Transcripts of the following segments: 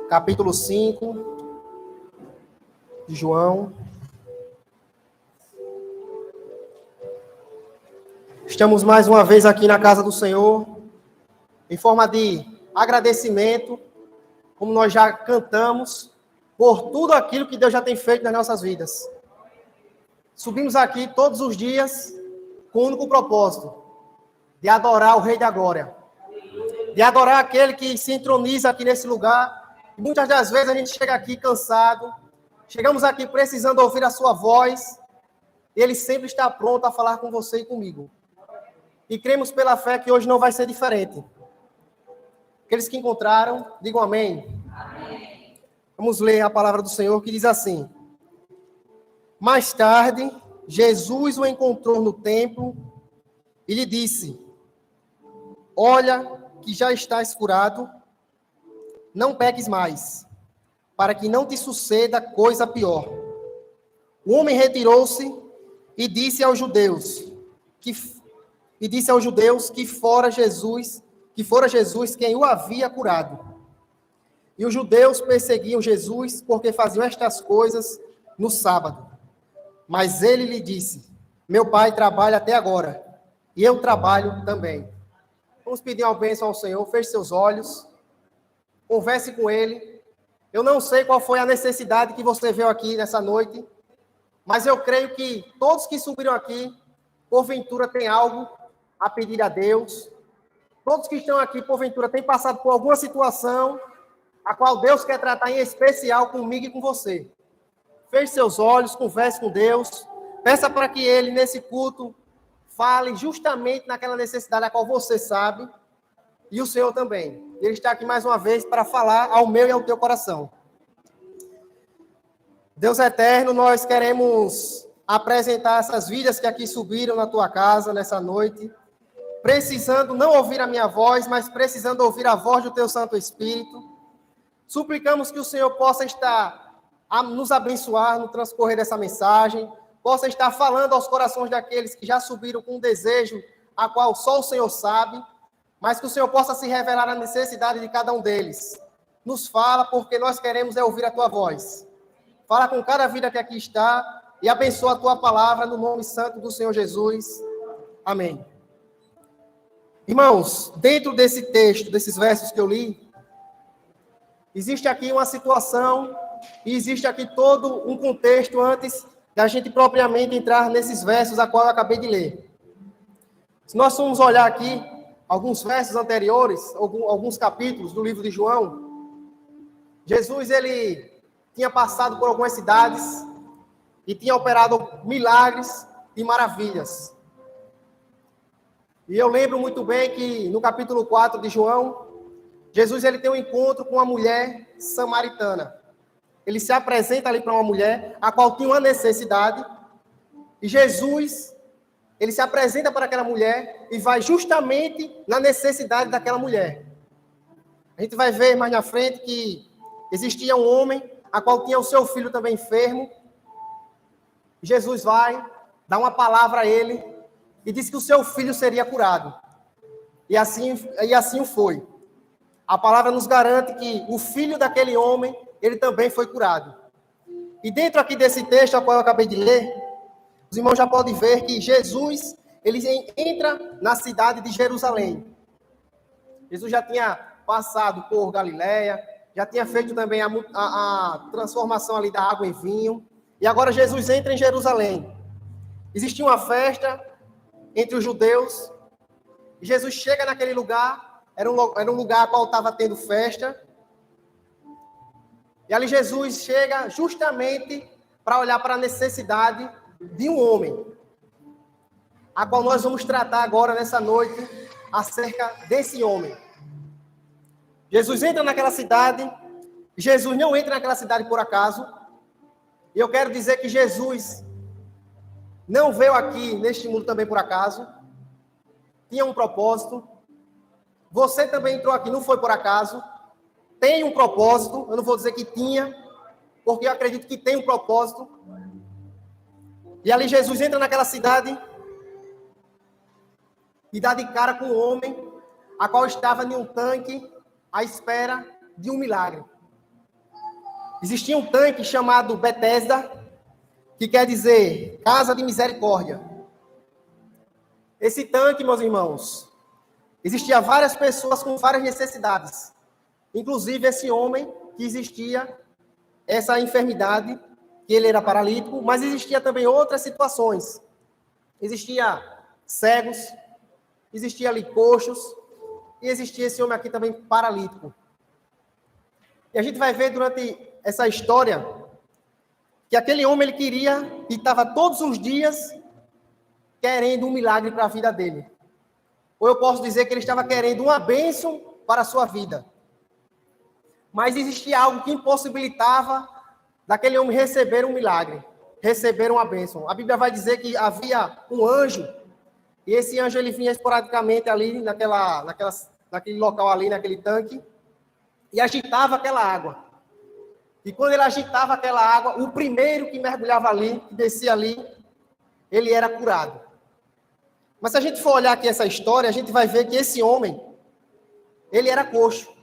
capítulo 5 de João. Estamos mais uma vez aqui na casa do Senhor, em forma de agradecimento, como nós já cantamos, por tudo aquilo que Deus já tem feito nas nossas vidas. Subimos aqui todos os dias com o único propósito de adorar o Rei da Glória, de adorar aquele que se entroniza aqui nesse lugar. E muitas das vezes a gente chega aqui cansado, chegamos aqui precisando ouvir a sua voz, e Ele sempre está pronto a falar com você e comigo. E cremos pela fé que hoje não vai ser diferente. Aqueles que encontraram, digam amém. Amém. Vamos ler a palavra do Senhor que diz assim: Mais tarde, Jesus o encontrou no templo e lhe disse: Olha que já estás curado, não peques mais, para que não te suceda coisa pior. O homem retirou-se e disse aos judeus que fora Jesus quem o havia curado. E os judeus perseguiam Jesus porque faziam estas coisas no sábado. Mas ele lhe disse: Meu pai trabalha até agora, e eu trabalho também. Vamos pedir uma bênção ao Senhor. Feche seus olhos, converse com Ele. Eu não sei qual foi a necessidade que você veio aqui nessa noite, mas eu creio que todos que subiram aqui, porventura, têm algo a pedir a Deus. Todos que estão aqui, porventura, têm passado por alguma situação a qual Deus quer tratar em especial comigo e com você. Feche seus olhos, converse com Deus, peça para que Ele, nesse culto, fale justamente naquela necessidade a qual você sabe, e o Senhor também. Ele está aqui mais uma vez para falar ao meu e ao teu coração. Deus eterno, nós queremos apresentar essas vidas que aqui subiram na tua casa nessa noite, precisando não ouvir a minha voz, mas precisando ouvir a voz do teu Santo Espírito. Suplicamos que o Senhor possa estar a nos abençoar no transcorrer dessa mensagem, possa estar falando aos corações daqueles que já subiram com um desejo a qual só o Senhor sabe, mas que o Senhor possa se revelar a necessidade de cada um deles. Nos fala, porque nós queremos ouvir a tua voz. Fala com cada vida que aqui está e abençoa a tua palavra no nome santo do Senhor Jesus. Amém. Irmãos, dentro desse texto, desses versos que eu li, existe aqui uma situação e existe aqui todo um contexto antes da gente propriamente entrar nesses versos a qual eu acabei de ler. Se nós formos olhar aqui alguns versos anteriores, alguns capítulos do livro de João, Jesus, ele tinha passado por algumas cidades e tinha operado milagres e maravilhas. E eu lembro muito bem que no capítulo 4 de João, Jesus ele tem um encontro com uma mulher samaritana. Ele se apresenta ali para uma mulher, a qual tinha uma necessidade, e Jesus, ele se apresenta para aquela mulher e vai justamente na necessidade daquela mulher. A gente vai ver mais na frente que existia um homem, a qual tinha o seu filho também enfermo. Jesus vai, dá uma palavra a ele, e diz que o seu filho seria curado. E assim foi. A palavra nos garante que o filho daquele homem, ele também foi curado. E dentro aqui desse texto, a qual eu acabei de ler, os irmãos já podem ver que Jesus, ele entra na cidade de Jerusalém. Jesus já tinha passado por Galiléia, já tinha feito também a transformação ali da água em vinho, e agora Jesus entra em Jerusalém. Existia uma festa entre os judeus, e Jesus chega naquele lugar, era um lugar a qual estava tendo festa, e ali Jesus chega justamente para olhar para a necessidade de um homem, a qual nós vamos tratar agora nessa noite, acerca desse homem. Jesus entra naquela cidade, Jesus não entra naquela cidade por acaso, e eu quero dizer que Jesus não veio aqui neste mundo também por acaso, tinha um propósito. Você também entrou aqui, não foi por acaso, tem um propósito. Eu não vou dizer que tinha, porque eu acredito que tem um propósito. E ali Jesus entra naquela cidade e dá de cara com um homem, a qual estava em um tanque à espera de um milagre. Existia um tanque chamado Betesda, que quer dizer Casa de Misericórdia. Esse tanque, meus irmãos, existia várias pessoas com várias necessidades. Inclusive esse homem que existia essa enfermidade, que ele era paralítico, mas existia também outras situações. Existia cegos, existia ali coxos, e existia esse homem aqui também paralítico. E a gente vai ver durante essa história que aquele homem, ele queria e estava todos os dias querendo um milagre para a vida dele. Ou eu posso dizer que ele estava querendo uma bênção para a sua vida. Mas existia algo que impossibilitava daquele homem receber um milagre, receber uma bênção. A Bíblia vai dizer que havia um anjo, e esse anjo ele vinha esporadicamente ali naquele local ali, naquele tanque, e agitava aquela água. E quando ele agitava aquela água, o primeiro que mergulhava ali, que descia ali, ele era curado. Mas se a gente for olhar aqui essa história, a gente vai ver que esse homem, ele era coxo.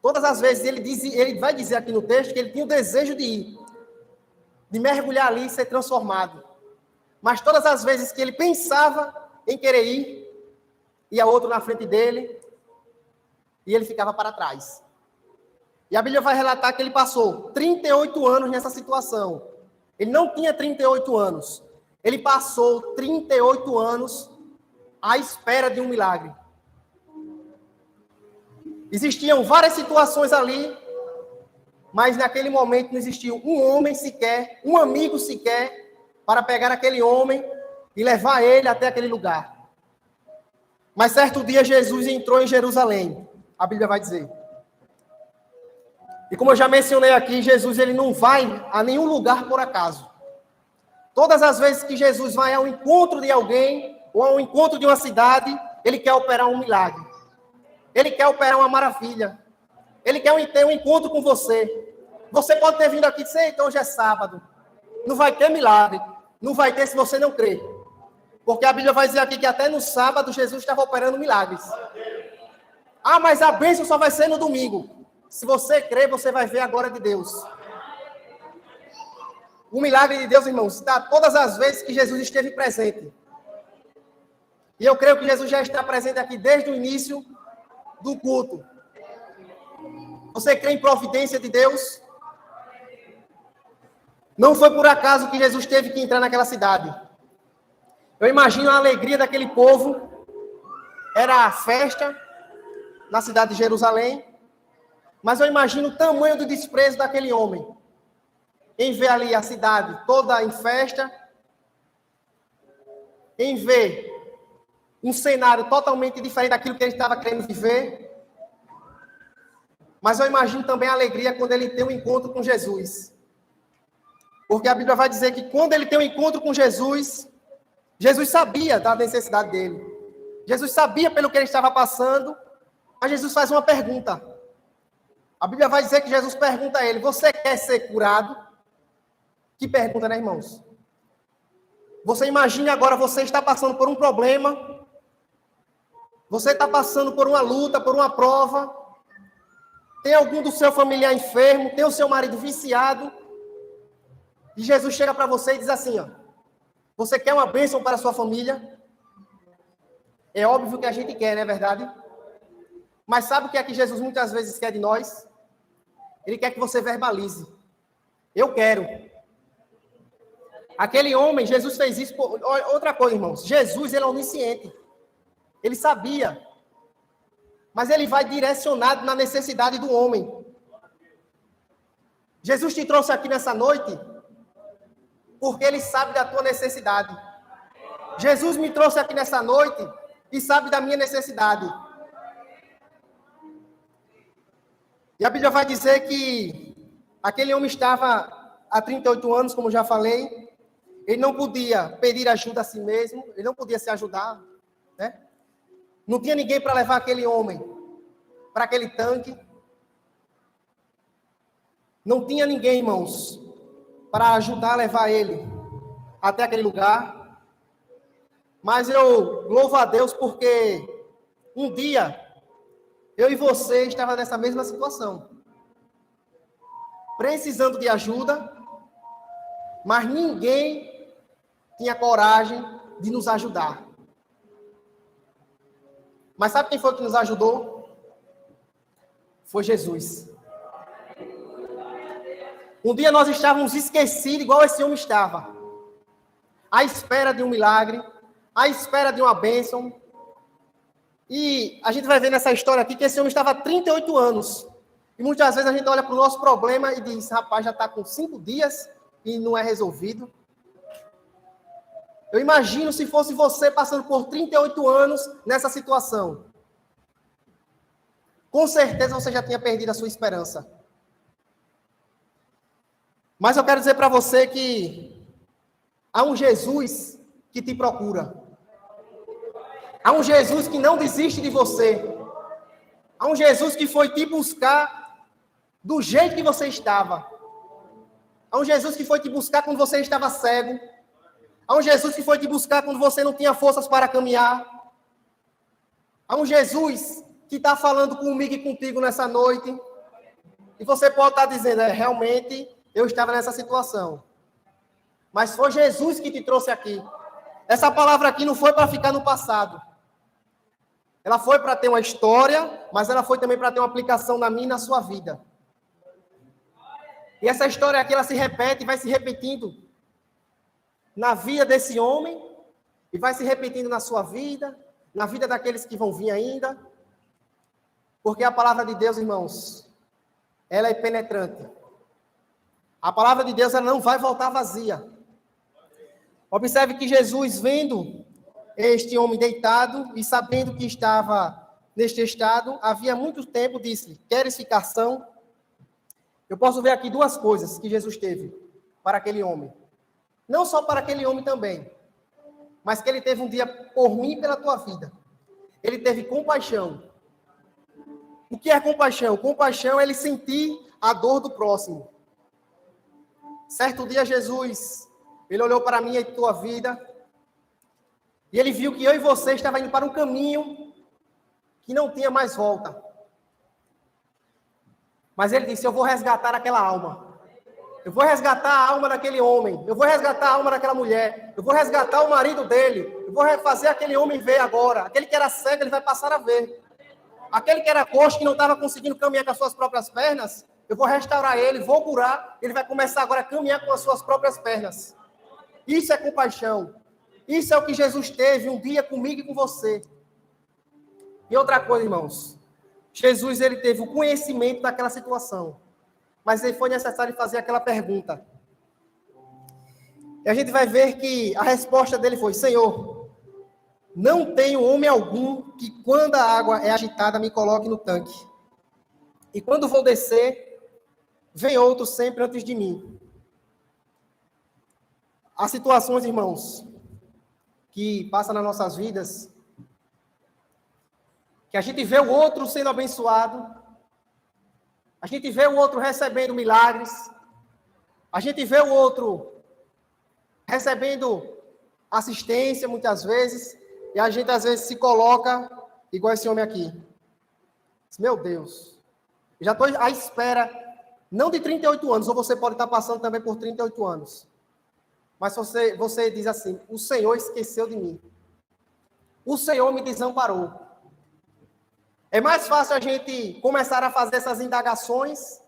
Todas as vezes ele vai dizer aqui no texto que ele tinha o desejo de ir, de mergulhar ali e ser transformado. Mas todas as vezes que ele pensava em querer ir, ia outro na frente dele, e ele ficava para trás. E a Bíblia vai relatar que ele passou 38 anos nessa situação. Ele não tinha 38 anos. Ele passou 38 anos à espera de um milagre. Existiam várias situações ali, mas naquele momento não existia um homem sequer, um amigo sequer, para pegar aquele homem e levar ele até aquele lugar. Mas certo dia Jesus entrou em Jerusalém, a Bíblia vai dizer. E como eu já mencionei aqui, Jesus ele não vai a nenhum lugar por acaso. Todas as vezes que Jesus vai ao encontro de alguém, ou ao encontro de uma cidade, ele quer operar um milagre. Ele quer operar uma maravilha. Ele quer ter um encontro com você. Você pode ter vindo aqui e dizer, então hoje é sábado. Não vai ter milagre. Não vai ter se você não crer. Porque a Bíblia vai dizer aqui que até no sábado Jesus estava operando milagres. Ah, mas a bênção só vai ser no domingo. Se você crer, você vai ver a glória de Deus. O milagre de Deus, irmãos, está todas as vezes que Jesus esteve presente. E eu creio que Jesus já está presente aqui desde o início do culto. Você crê em providência de Deus? Não foi por acaso que Jesus teve que entrar naquela cidade. Eu imagino a alegria daquele povo. Era a festa na cidade de Jerusalém. Mas eu imagino o tamanho do desprezo daquele homem. Em ver ali a cidade toda em festa. Em ver um cenário totalmente diferente daquilo que ele estava querendo viver. Mas eu imagino também a alegria quando ele tem um encontro com Jesus. Porque a Bíblia vai dizer que quando ele tem um encontro com Jesus, Jesus sabia da necessidade dele. Jesus sabia pelo que ele estava passando, mas Jesus faz uma pergunta. A Bíblia vai dizer que Jesus pergunta a ele, você quer ser curado? Que pergunta, né, irmãos? Você imagine agora, você está passando por um problema, você está passando por uma luta, por uma prova, tem algum do seu familiar enfermo, tem o seu marido viciado, e Jesus chega para você e diz assim, ó, você quer uma bênção para a sua família? É óbvio que a gente quer, não é verdade? Mas sabe o que é que Jesus muitas vezes quer de nós? Ele quer que você verbalize. Eu quero. Aquele homem, Jesus fez isso por... Outra coisa, irmãos, Jesus, ele é onisciente. Ele sabia. Mas ele vai direcionado na necessidade do homem. Jesus te trouxe aqui nessa noite porque ele sabe da tua necessidade. Jesus me trouxe aqui nessa noite e sabe da minha necessidade. E a Bíblia vai dizer que aquele homem estava há 38 anos, como já falei, ele não podia pedir ajuda a si mesmo, ele não podia se ajudar, né? Não tinha ninguém para levar aquele homem para aquele tanque. Não tinha ninguém, irmãos, para ajudar a levar ele até aquele lugar. Mas eu louvo a Deus porque um dia eu e você estava nessa mesma situação. precisando de ajuda, mas ninguém tinha coragem de nos ajudar. Mas sabe quem foi que nos ajudou? Foi Jesus. Um dia nós estávamos esquecidos, igual esse homem estava, à espera de um milagre, à espera de uma bênção. E a gente vai ver nessa história aqui que esse homem estava há 38 anos. E muitas vezes a gente olha para o nosso problema e diz, rapaz, já está com 5 dias e não é resolvido. Eu imagino se fosse você passando por 38 anos nessa situação. Com certeza você já tinha perdido a sua esperança. Mas eu quero dizer para você que há um Jesus que te procura. Há um Jesus que não desiste de você. Há um Jesus que foi te buscar do jeito que você estava. Há um Jesus que foi te buscar quando você estava cego. Há um Jesus que foi te buscar quando você não tinha forças para caminhar. Há um Jesus que está falando comigo e contigo nessa noite. E você pode estar dizendo, realmente eu estava nessa situação. Mas foi Jesus que te trouxe aqui. Essa palavra aqui não foi para ficar no passado. Ela foi para ter uma história, mas ela foi também para ter uma aplicação na minha e na sua vida. E essa história aqui, ela se repete e vai se repetindo na vida desse homem, e vai se repetindo na sua vida, na vida daqueles que vão vir ainda. Porque a palavra de Deus, irmãos, ela é penetrante. A palavra de Deus, ela não vai voltar vazia. Observe que Jesus, vendo este homem deitado e sabendo que estava neste estado, havia muito tempo, disse-lhe, queres ficar são? Eu posso ver aqui duas coisas que Jesus teve para aquele homem. Não só para aquele homem também, mas que ele teve um dia por mim e pela tua vida. Ele teve compaixão. O que é compaixão? Compaixão é ele sentir a dor do próximo. Certo dia, Jesus, ele olhou para mim e a tua vida, e ele viu que eu e você estavam indo para um caminho que não tinha mais volta. Mas ele disse, eu vou resgatar aquela alma. Eu vou resgatar a alma daquele homem. Eu vou resgatar a alma daquela mulher. Eu vou resgatar o marido dele. Eu vou fazer aquele homem ver agora. Aquele que era cego, ele vai passar a ver. Aquele que era coxo, que não estava conseguindo caminhar com as suas próprias pernas, eu vou restaurar ele, vou curar. Ele vai começar agora a caminhar com as suas próprias pernas. Isso é compaixão. Isso é o que Jesus teve um dia comigo e com você. E outra coisa, irmãos. Jesus, ele teve o conhecimento daquela situação. Mas ele foi necessário fazer aquela pergunta. E a gente vai ver que a resposta dele foi, Senhor, não tenho homem algum que quando a água é agitada me coloque no tanque. E quando vou descer, vem outro sempre antes de mim. Há situações, irmãos, que passam nas nossas vidas, que a gente vê o outro sendo abençoado, a gente vê o outro recebendo milagres, a gente vê o outro recebendo assistência muitas vezes, e a gente às vezes se coloca igual esse homem aqui. Meu Deus, eu já estou à espera, não de 38 anos, ou você pode estar passando também por 38 anos. Mas você diz assim, o Senhor esqueceu de mim. O Senhor me desamparou. É mais fácil a gente começar a fazer essas indagações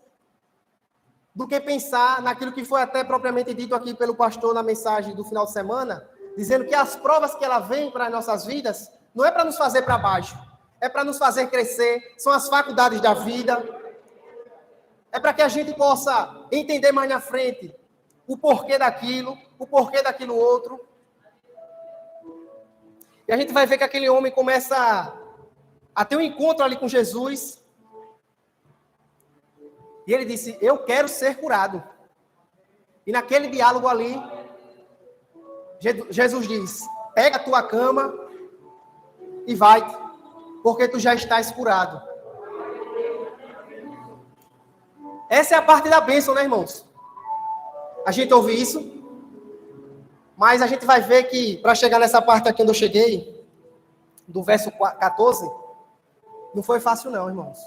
do que pensar naquilo que foi até propriamente dito aqui pelo pastor na mensagem do final de semana, dizendo que as provas que ela vem para as nossas vidas não é para nos fazer para baixo, é para nos fazer crescer, são as faculdades da vida, é para que a gente possa entender mais na frente o porquê daquilo outro. E a gente vai ver que aquele homem começa a ter um encontro ali com Jesus. E ele disse, eu quero ser curado. E naquele diálogo ali, Jesus diz, pega a tua cama e vai, porque tu já estás curado. Essa é a parte da bênção, né, irmãos? A gente ouve isso, mas a gente vai ver que, para chegar nessa parte aqui onde eu cheguei, do verso 14, não foi fácil não, irmãos.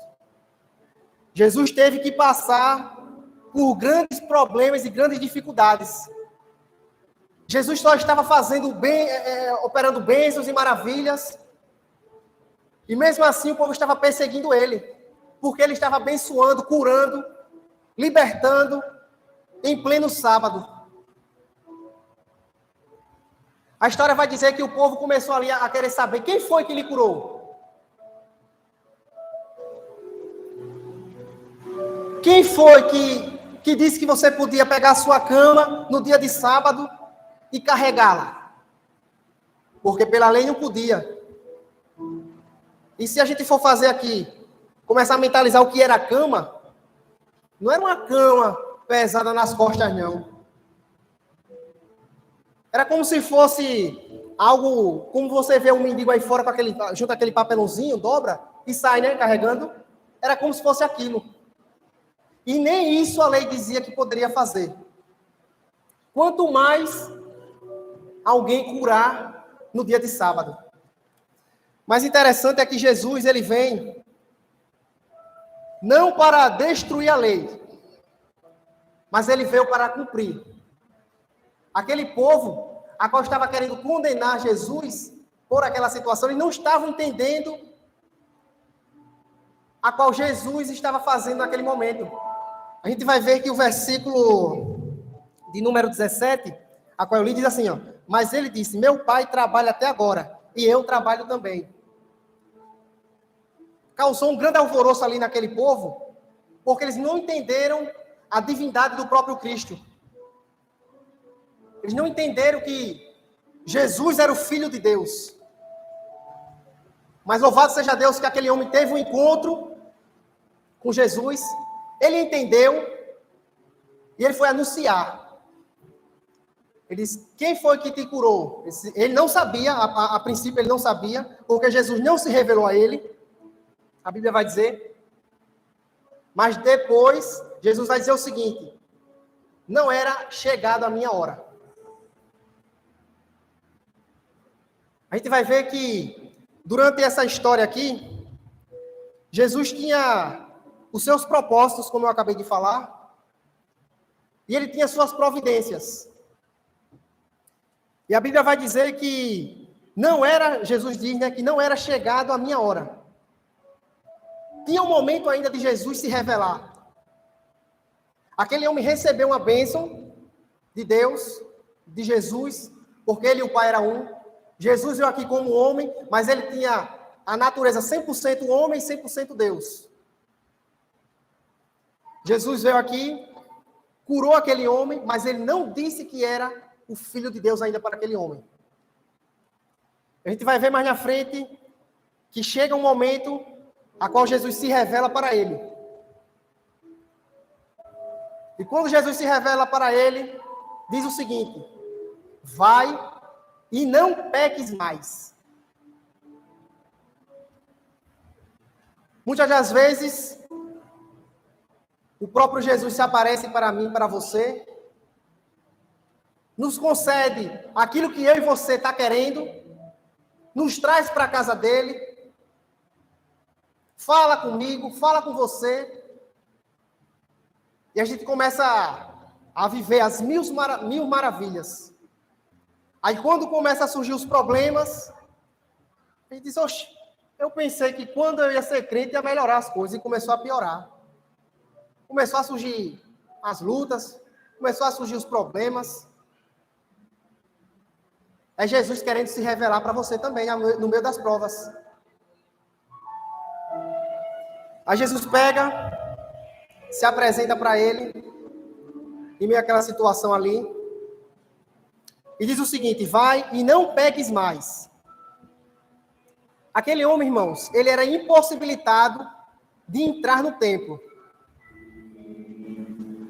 Jesus teve que passar por grandes problemas e grandes dificuldades. Jesus só estava fazendo bem, operando bênçãos e maravilhas. E mesmo assim o povo estava perseguindo ele, porque ele estava abençoando, curando, libertando em pleno sábado. A história vai dizer que o povo começou ali a querer saber quem foi que lhe curou. Quem foi que disse que você podia pegar a sua cama no dia de sábado e carregá-la? Porque pela lei não podia. E se a gente for fazer aqui, começar a mentalizar o que era a cama, não era uma cama pesada nas costas, não. Era como se fosse algo, como você vê um mendigo aí fora, junta aquele papelãozinho, dobra e sai, né, carregando. Era como se fosse aquilo. E nem isso a lei dizia que poderia fazer. Quanto mais alguém curar no dia de sábado. Mas interessante é que Jesus, ele vem não para destruir a lei, mas ele veio para cumprir. Aquele povo, a qual estava querendo condenar Jesus por aquela situação, eles não estavam entendendo a qual Jesus estava fazendo naquele momento. A gente vai ver que o versículo de número 17, a qual eu li, diz assim, ó: mas ele disse, meu pai trabalha até agora, e eu trabalho também. Causou um grande alvoroço ali naquele povo, porque eles não entenderam a divindade do próprio Cristo. Eles não entenderam que Jesus era o Filho de Deus. Mas louvado seja Deus que aquele homem teve um encontro com Jesus, ele entendeu, e ele foi anunciar. Ele disse, quem foi que te curou? Ele não sabia, a princípio ele não sabia, porque Jesus não se revelou a ele. A Bíblia vai dizer. Mas depois, Jesus vai dizer o seguinte: não era chegado a minha hora. A gente vai ver que, durante essa história aqui, Jesus tinha os seus propósitos, como eu acabei de falar, e ele tinha suas providências. E a Bíblia vai dizer que não era, Jesus diz, né, que não era chegado a minha hora. Tinha um momento ainda de Jesus se revelar. Aquele homem recebeu uma bênção de Deus, de Jesus, porque ele e o Pai eram um. Jesus veio aqui como homem, mas ele tinha a natureza 100% homem e 100% Deus. Jesus veio aqui, curou aquele homem, mas ele não disse que era o Filho de Deus ainda para aquele homem. A gente vai ver mais na frente que chega um momento a qual Jesus se revela para ele. E quando Jesus se revela para ele, diz o seguinte: vai e não peques mais. Muitas das vezes, o próprio Jesus se aparece para mim, para você, nos concede aquilo que eu e você está querendo, nos traz para a casa dele, fala comigo, fala com você, e a gente começa a viver as mil maravilhas. Aí quando começa a surgir os problemas, a gente diz, oxe, eu pensei que quando eu ia ser crente ia melhorar as coisas, e começou a piorar. Começou a surgir as lutas, começou a surgir os problemas. É Jesus querendo se revelar para você também, no meio das provas. Aí Jesus pega, se apresenta para ele, em meio àquela situação ali, e diz o seguinte: vai e não peques mais. Aquele homem, irmãos, ele era impossibilitado de entrar no templo.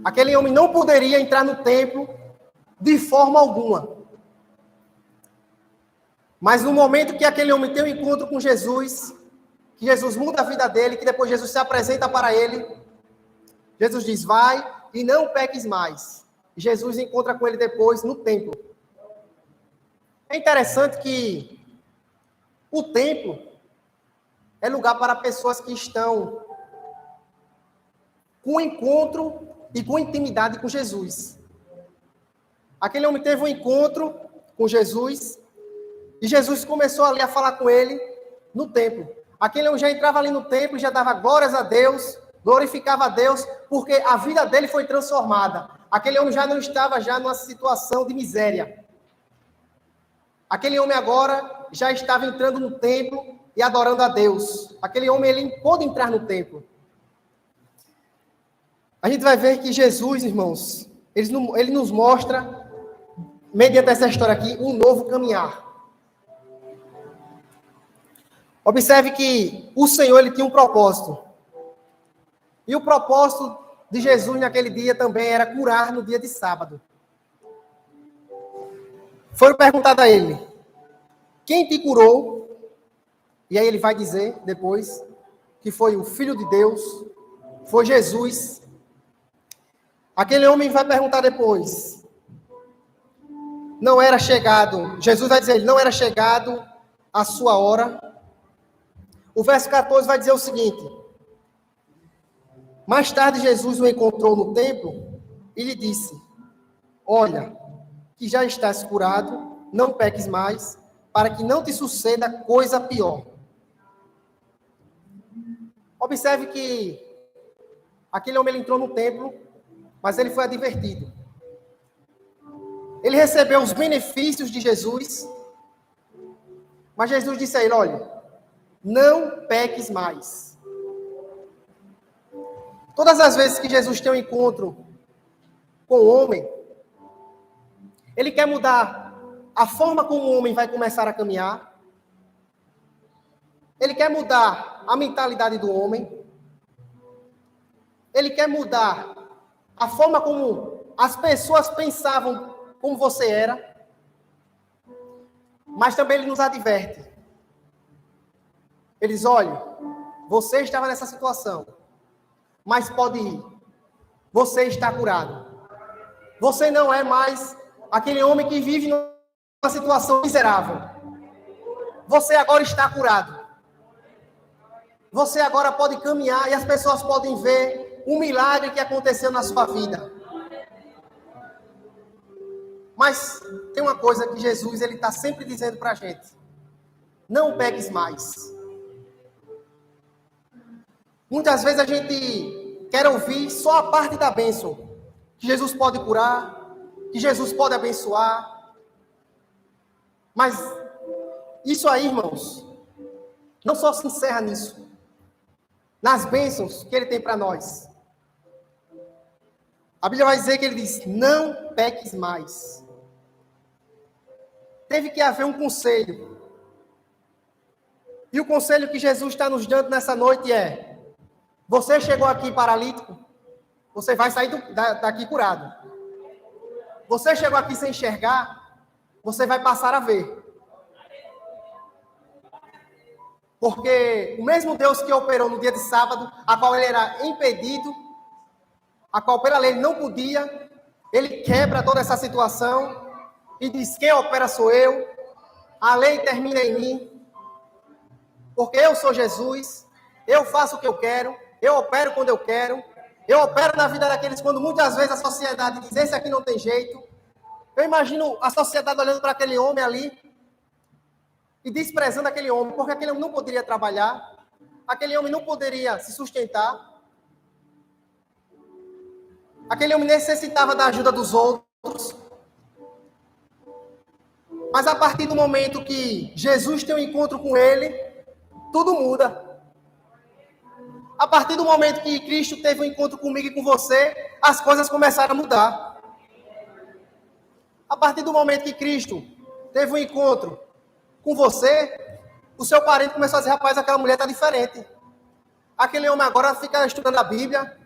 Aquele homem não poderia entrar no templo de forma alguma. Mas no momento que aquele homem tem um encontro com Jesus, que Jesus muda a vida dele, que depois Jesus se apresenta para ele, Jesus diz, vai e não peques mais. E Jesus encontra com ele depois no templo. É interessante que o templo é lugar para pessoas que estão com um encontro e com intimidade com Jesus. Aquele homem teve um encontro com Jesus e Jesus começou ali a falar com ele no templo. Aquele homem já entrava ali no templo e já dava glórias a Deus, glorificava a Deus, porque a vida dele foi transformada. Aquele homem já não estava já numa situação de miséria. Aquele homem agora já estava entrando no templo e adorando a Deus. Aquele homem, ele pôde entrar no templo. A gente vai ver que Jesus, irmãos, ele nos mostra, mediante essa história aqui, um novo caminhar. Observe que o Senhor, ele tinha um propósito. E o propósito de Jesus naquele dia também era curar no dia de sábado. Foi perguntado a ele: quem te curou? E aí ele vai dizer depois que foi o Filho de Deus, foi Jesus. Aquele homem vai perguntar depois: não era chegado, Jesus vai dizer, não era chegado a sua hora. O verso 14 vai dizer o seguinte: mais tarde Jesus o encontrou no templo e lhe disse: olha, que já estás curado, não peques mais, para que não te suceda coisa pior. Observe que aquele homem, ele entrou no templo, mas ele foi advertido. Ele recebeu os benefícios de Jesus, mas Jesus disse a ele: olha, não peques mais. Todas as vezes que Jesus tem um encontro com o homem, ele quer mudar a forma como o homem vai começar a caminhar. Ele quer mudar a mentalidade do homem. Ele quer mudar a forma como as pessoas pensavam como você era. Mas também ele nos adverte. Ele diz: olha, você estava nessa situação, mas pode ir. Você está curado. Você não é mais aquele homem que vive numa situação miserável. Você agora está curado. Você agora pode caminhar e as pessoas podem ver um milagre que aconteceu na sua vida. Mas tem uma coisa que Jesus, ele está sempre dizendo para a gente: não peques mais. Muitas vezes a gente quer ouvir só a parte da bênção, que Jesus pode curar, que Jesus pode abençoar. Mas isso aí, irmãos, não só se encerra nisso, nas bênçãos que ele tem para nós. A Bíblia vai dizer que ele diz: não peques mais. Teve que haver um conselho. E o conselho que Jesus está nos dando nessa noite é: você chegou aqui paralítico, você vai sair daqui curado. Você chegou aqui sem enxergar, você vai passar a ver. Porque o mesmo Deus que operou no dia de sábado, a qual ele era impedido, a qual pela lei ele não podia, ele quebra toda essa situação e diz: quem opera sou eu, a lei termina em mim, porque eu sou Jesus, eu faço o que eu quero, eu opero quando eu quero, eu opero na vida daqueles quando muitas vezes a sociedade diz: esse aqui não tem jeito. Eu imagino a sociedade olhando para aquele homem ali e desprezando aquele homem, porque aquele homem não poderia trabalhar, aquele homem não poderia se sustentar, aquele homem necessitava da ajuda dos outros. Mas a partir do momento que Jesus tem um encontro com ele, tudo muda. A partir do momento que Cristo teve um encontro comigo e com você, as coisas começaram a mudar. A partir do momento que Cristo teve um encontro com você, o seu parente começou a dizer: rapaz, aquela mulher está diferente. Aquele homem agora fica estudando a Bíblia.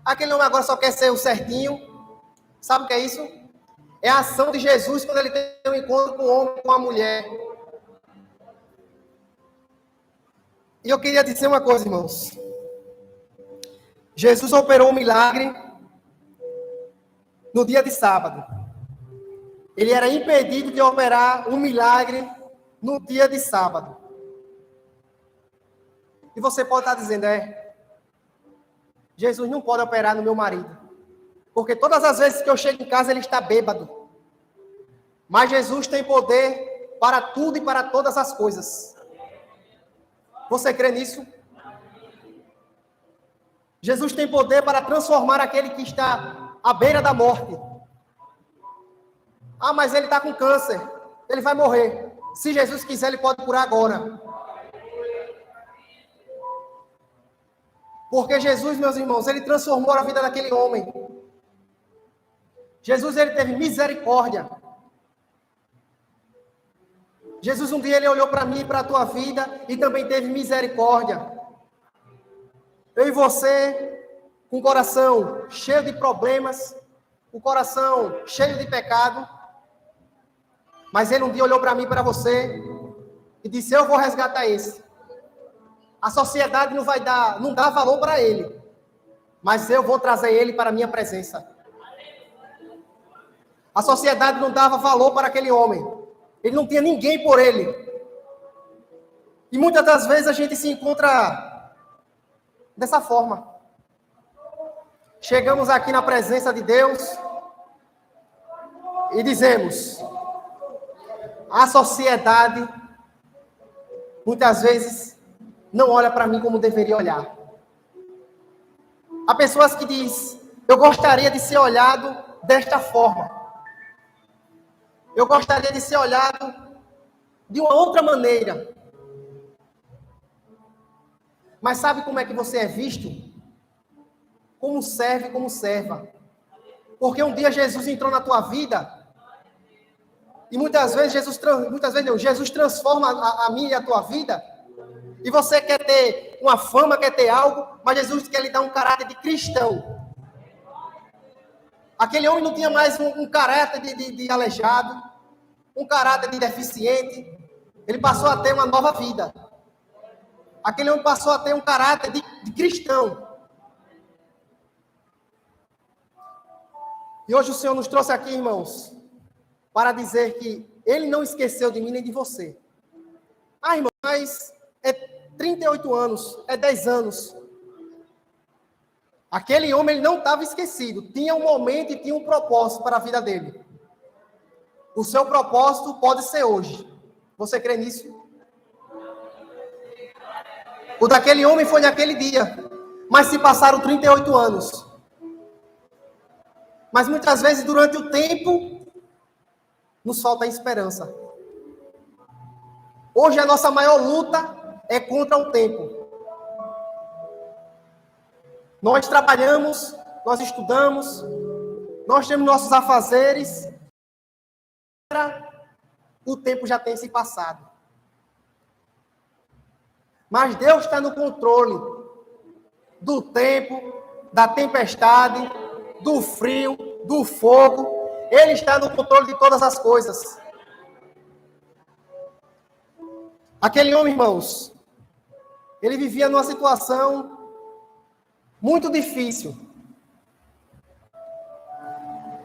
Aquele homem agora só quer ser o certinho. Sabe o que é isso? É a ação de Jesus quando ele tem um encontro com o homem, com a mulher. E eu queria dizer uma coisa, irmãos. Jesus operou um milagre no dia de sábado. Ele era impedido de operar um milagre no dia de sábado. E você pode estar dizendo: Jesus não pode operar no meu marido. Porque todas as vezes que eu chego em casa, ele está bêbado. Mas Jesus tem poder para tudo e para todas as coisas. Você crê nisso? Jesus tem poder para transformar aquele que está à beira da morte. Ah, mas ele está com câncer. Ele vai morrer. Se Jesus quiser, ele pode curar agora. Porque Jesus, meus irmãos, ele transformou a vida daquele homem. Jesus, ele teve misericórdia. Jesus, um dia, ele olhou para mim e para a tua vida e também teve misericórdia. Eu e você, com o coração cheio de problemas, o coração cheio de pecado, mas ele um dia olhou para mim e para você e disse, eu vou resgatar esse. A sociedade não dá valor para ele, mas eu vou trazer ele para a minha presença. A sociedade não dava valor para aquele homem. Ele não tinha ninguém por ele. E muitas das vezes a gente se encontra dessa forma. Chegamos aqui na presença de Deus e dizemos, a sociedade muitas vezes não olha para mim como deveria olhar. Há pessoas que dizem, eu gostaria de ser olhado desta forma. Eu gostaria de ser olhado de uma outra maneira. Mas sabe como é que você é visto? Como servo e como serva. Porque um dia Jesus entrou na tua vida e muitas vezes Jesus transforma a minha e a tua vida. E você quer ter uma fama, quer ter algo, mas Jesus quer lhe dar um caráter de cristão. Aquele homem não tinha mais um caráter de aleijado, um caráter de deficiente. Ele passou a ter uma nova vida. Aquele homem passou a ter um caráter de cristão. E hoje o Senhor nos trouxe aqui, irmãos, para dizer que Ele não esqueceu de mim nem de você. Ah, irmão, mas é 38 anos, é 10 anos. Aquele homem, ele não estava esquecido. Tinha um momento e tinha um propósito para a vida dele. O seu propósito pode ser hoje. Você crê nisso? O daquele homem foi naquele dia. Mas se passaram 38 anos. Mas muitas vezes, durante o tempo, nos falta a esperança. Hoje a nossa maior luta é contra o tempo. Nós trabalhamos, nós estudamos, nós temos nossos afazeres. O tempo já tem se passado. Mas Deus está no controle do tempo, da tempestade, do frio, do fogo. Ele está no controle de todas as coisas. Aquele homem, irmãos, ele vivia numa situação muito difícil.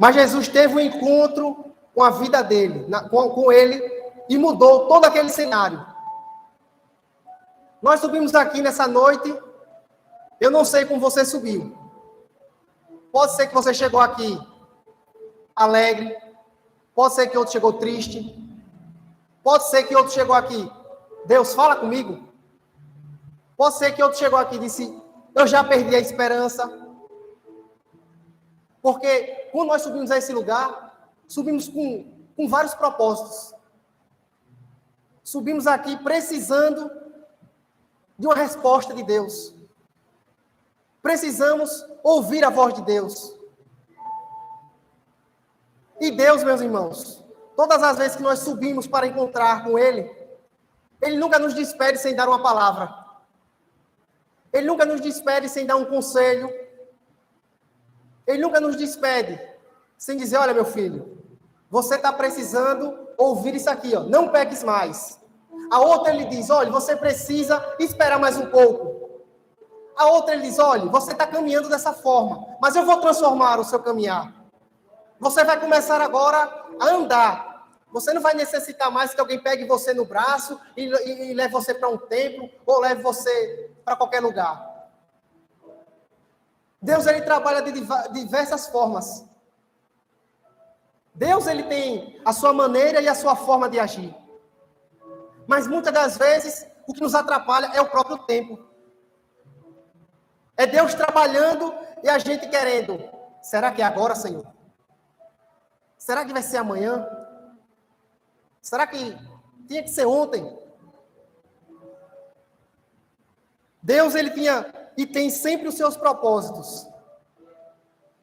Mas Jesus teve um encontro com a vida dele, com ele, e mudou todo aquele cenário. Nós subimos aqui nessa noite, eu não sei como você subiu. Pode ser que você chegou aqui alegre, pode ser que outro chegou triste, pode ser que outro chegou aqui, Deus, fala comigo. Pode ser que outro chegou aqui e disse, eu já perdi a esperança. Porque quando nós subimos a esse lugar, subimos com vários propósitos. Subimos aqui precisando de uma resposta de Deus. Precisamos ouvir a voz de Deus. E Deus, meus irmãos, todas as vezes que nós subimos para encontrar com Ele, Ele nunca nos despede sem dar uma palavra. Ele nunca nos despede sem dar um conselho. Ele nunca nos despede sem dizer, olha, meu filho, você está precisando ouvir isso aqui, ó, não peques mais. A outra ele diz, olha, você precisa esperar mais um pouco. A outra ele diz, olha, você está caminhando dessa forma, mas eu vou transformar o seu caminhar. Você vai começar agora a andar. Você não vai necessitar mais que alguém pegue você no braço e leve você para um templo ou leve você para qualquer lugar. Deus, ele trabalha de diversas formas. Deus, ele tem a sua maneira e a sua forma de agir. Mas muitas das vezes, o que nos atrapalha é o próprio tempo. É Deus trabalhando e a gente querendo. Será que é agora, Senhor? Será que vai ser amanhã? Será que tinha que ser ontem? Deus, ele tinha e tem sempre os seus propósitos.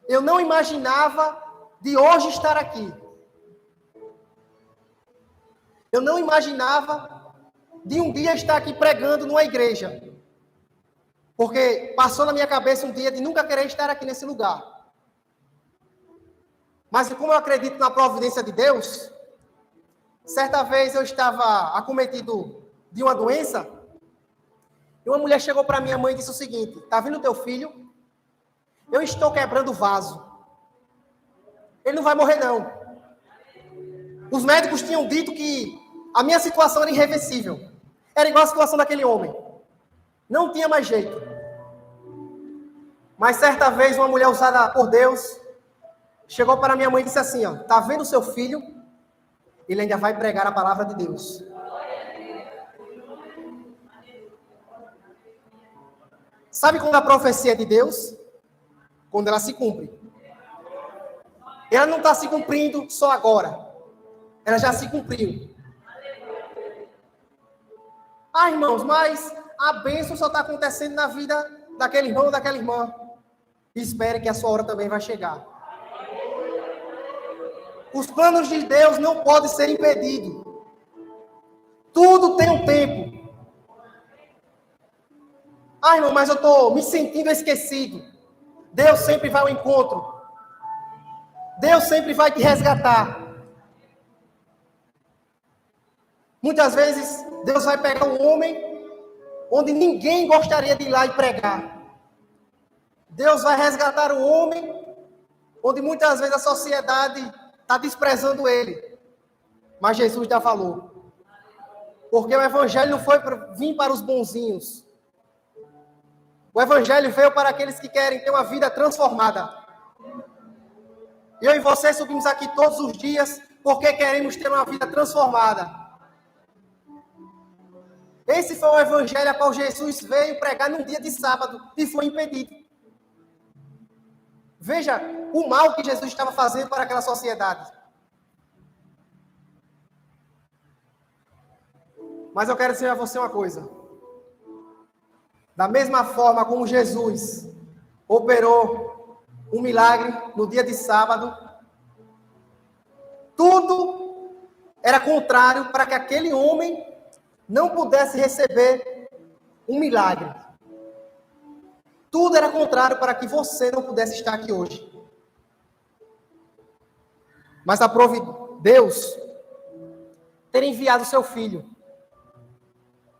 Eu não imaginava de hoje estar aqui. Eu não imaginava de um dia estar aqui pregando numa igreja. Porque passou na minha cabeça um dia de nunca querer estar aqui nesse lugar. Mas como eu acredito na providência de Deus, certa vez eu estava acometido de uma doença, e uma mulher chegou para minha mãe e disse o seguinte: "Tá vendo teu filho? Eu estou quebrando o vaso. Ele não vai morrer, não. Os médicos tinham dito que a minha situação era irreversível. Era igual a situação daquele homem. Não tinha mais jeito." Mas certa vez, uma mulher usada por Deus chegou para minha mãe e disse assim: "Ó, tá vendo seu filho? Ele ainda vai pregar a palavra de Deus." Sabe quando a profecia é de Deus? Quando ela se cumpre. Ela não está se cumprindo só agora. Ela já se cumpriu. Ah, irmãos, mas a bênção só está acontecendo na vida daquele irmão ou daquela irmã. Espere que a sua hora também vai chegar. Os planos de Deus não podem ser impedidos. Tudo tem um tempo. Ah, irmão, mas eu estou me sentindo esquecido. Deus sempre vai ao encontro. Deus sempre vai te resgatar. Muitas vezes, Deus vai pegar um homem onde ninguém gostaria de ir lá e pregar. Deus vai resgatar o homem onde muitas vezes a sociedade está desprezando ele. Mas Jesus dá valor. Porque o evangelho não foi vir para os bonzinhos. O evangelho veio para aqueles que querem ter uma vida transformada. Eu e você subimos aqui todos os dias porque queremos ter uma vida transformada. Esse foi o evangelho a qual Jesus veio pregar num dia de sábado e foi impedido. Veja o mal que Jesus estava fazendo para aquela sociedade. Mas eu quero dizer a você uma coisa. Da mesma forma como Jesus operou um milagre no dia de sábado, tudo era contrário para que aquele homem não pudesse receber um milagre. Tudo era contrário para que você não pudesse estar aqui hoje. Mas Deus ter enviado seu Filho,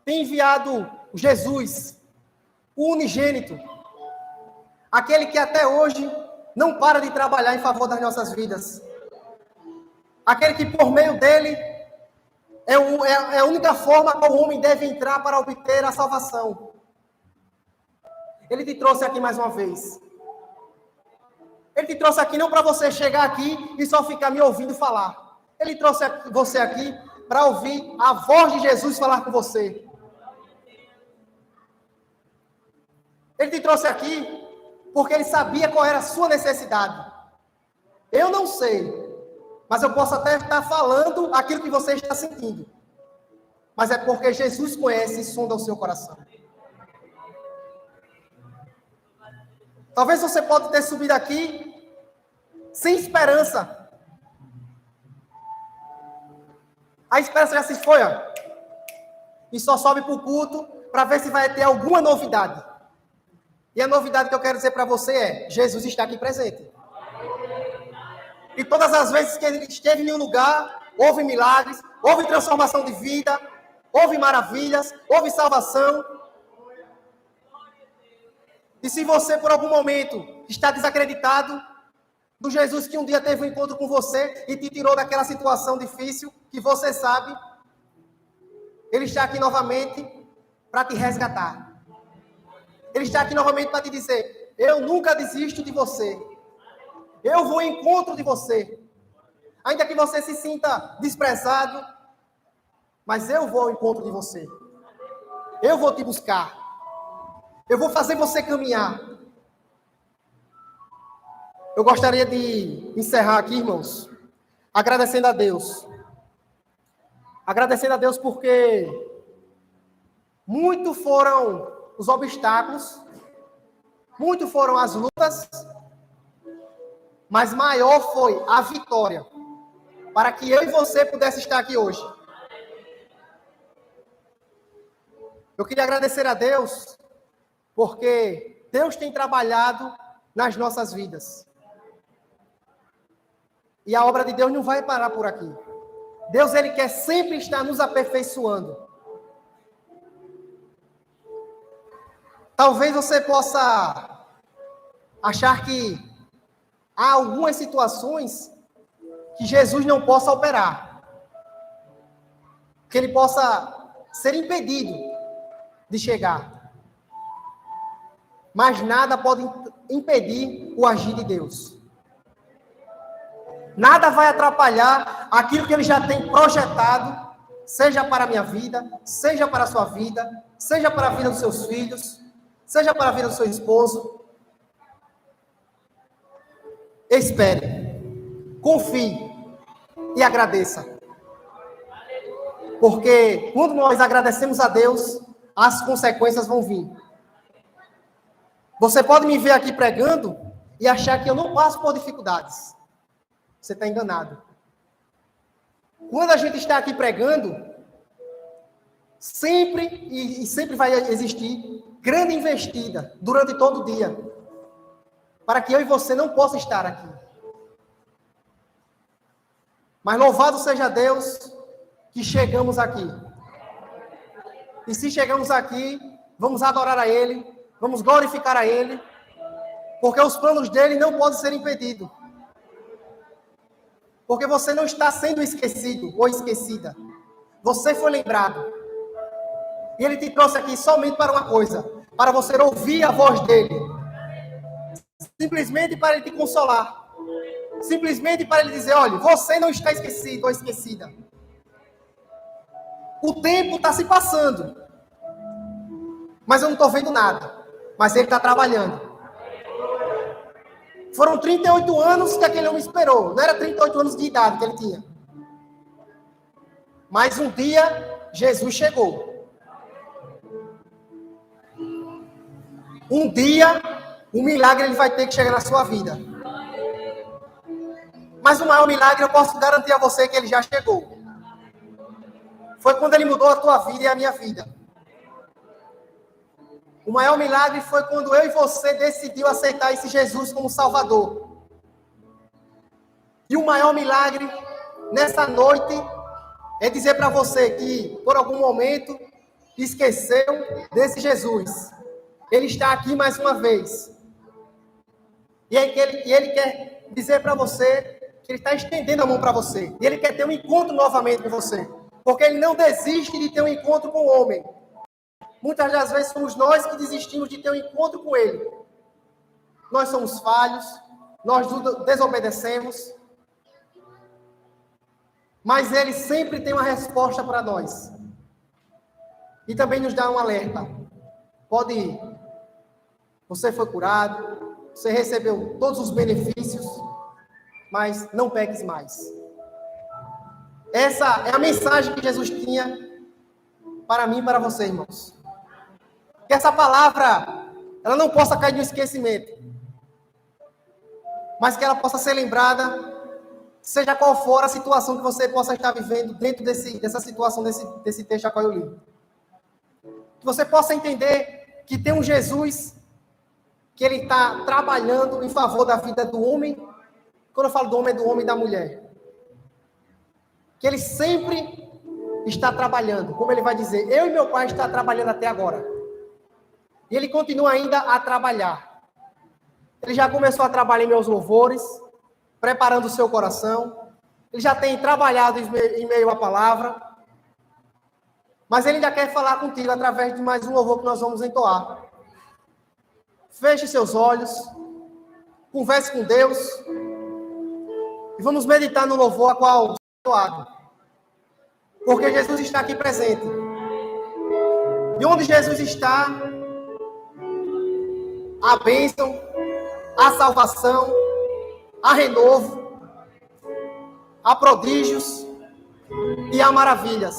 ter enviado Jesus, o unigênito, aquele que até hoje não para de trabalhar em favor das nossas vidas, aquele que por meio dele é a única forma que o homem deve entrar para obter a salvação. Ele te trouxe aqui mais uma vez. Ele te trouxe aqui não para você chegar aqui e só ficar me ouvindo falar. Ele trouxe você aqui para ouvir a voz de Jesus falar com você. Ele te trouxe aqui porque ele sabia qual era a sua necessidade. Eu não sei, mas eu posso até estar falando aquilo que você está sentindo. Mas é porque Jesus conhece e sonda o seu coração. Talvez você pode ter subido aqui sem esperança. A esperança já se foi, ó. E só sobe para o culto para ver se vai ter alguma novidade. E a novidade que eu quero dizer para você é: Jesus está aqui presente. E todas as vezes que ele esteve em um lugar, houve milagres, houve transformação de vida, houve maravilhas, houve salvação. E se você, por algum momento, está desacreditado do Jesus que um dia teve um encontro com você e te tirou daquela situação difícil, que você sabe, ele está aqui novamente para te resgatar. Ele está aqui novamente para te dizer: eu nunca desisto de você. Eu vou ao encontro de você. Ainda que você se sinta desprezado, mas eu vou ao encontro de você. Eu vou te buscar. Eu vou fazer você caminhar. Eu gostaria de encerrar aqui, irmãos, agradecendo a Deus. Agradecendo a Deus porque muito foram os obstáculos, muito foram as lutas, mas maior foi a vitória, para que eu e você pudesse estar aqui hoje. Eu queria agradecer a Deus, porque Deus tem trabalhado nas nossas vidas. E a obra de Deus não vai parar por aqui. Deus, Ele quer sempre estar nos aperfeiçoando. Talvez você possa achar que há algumas situações que Jesus não possa operar. Que Ele possa ser impedido de chegar. Mas nada pode impedir o agir de Deus. Nada vai atrapalhar aquilo que Ele já tem projetado, seja para a minha vida, seja para a sua vida, seja para a vida dos seus filhos, seja para a vida do seu esposo. Espere, confie e agradeça. Porque quando nós agradecemos a Deus, as consequências vão vir. Você pode me ver aqui pregando e achar que eu não passo por dificuldades. Você está enganado. Quando a gente está aqui pregando, sempre e sempre vai existir grande investida durante todo o dia, para que eu e você não possa estar aqui. Mas louvado seja Deus que chegamos aqui. E se chegamos aqui, vamos adorar a Ele, vamos glorificar a Ele, porque os planos dele não podem ser impedidos. Porque você não está sendo esquecido ou esquecida. Você foi lembrado. E Ele te trouxe aqui somente para uma coisa, para você ouvir a voz dele. Simplesmente para Ele te consolar. Simplesmente para Ele dizer, olha, você não está esquecido ou esquecida. O tempo está se passando. Mas eu não estou vendo nada. Mas Ele está trabalhando. Foram 38 anos que aquele homem esperou. Não era 38 anos de idade que ele tinha. Mas um dia, Jesus chegou. Um dia, um milagre ele vai ter que chegar na sua vida. Mas o maior milagre, eu posso garantir a você que ele já chegou. Foi quando ele mudou a tua vida e a minha vida. O maior milagre foi quando eu e você decidiu aceitar esse Jesus como Salvador. E o maior milagre nessa noite é dizer para você que, por algum momento, esqueceu desse Jesus. Ele está aqui mais uma vez. E ele quer dizer para você que ele está estendendo a mão para você. E ele quer ter um encontro novamente com você. Porque ele não desiste de ter um encontro com o homem. Muitas das vezes somos nós que desistimos de ter um encontro com Ele. Nós somos falhos, nós desobedecemos, mas Ele sempre tem uma resposta para nós. E também nos dá um alerta. Pode ir. Você foi curado, você recebeu todos os benefícios, mas não peques mais. Essa é a mensagem que Jesus tinha para mim e para você, irmãos. Que essa palavra, ela não possa cair no esquecimento. Mas que ela possa ser lembrada, seja qual for a situação que você possa estar vivendo dentro dessa situação, desse texto a qual eu li. Que você possa entender que tem um Jesus que ele está trabalhando em favor da vida do homem. Quando eu falo do homem, é do homem e da mulher. Que ele sempre está trabalhando. Como ele vai dizer, eu e meu pai estamos trabalhando até agora. E ele continua ainda a trabalhar. Ele já começou a trabalhar em meus louvores, preparando o seu coração. Ele já tem trabalhado em meio à palavra. Mas ele ainda quer falar contigo através de mais um louvor que nós vamos entoar. Feche seus olhos. Converse com Deus. E vamos meditar no louvor a qual doado. Porque Jesus está aqui presente. E onde Jesus está, a bênção, a salvação, a renovo, a prodígios e a maravilhas.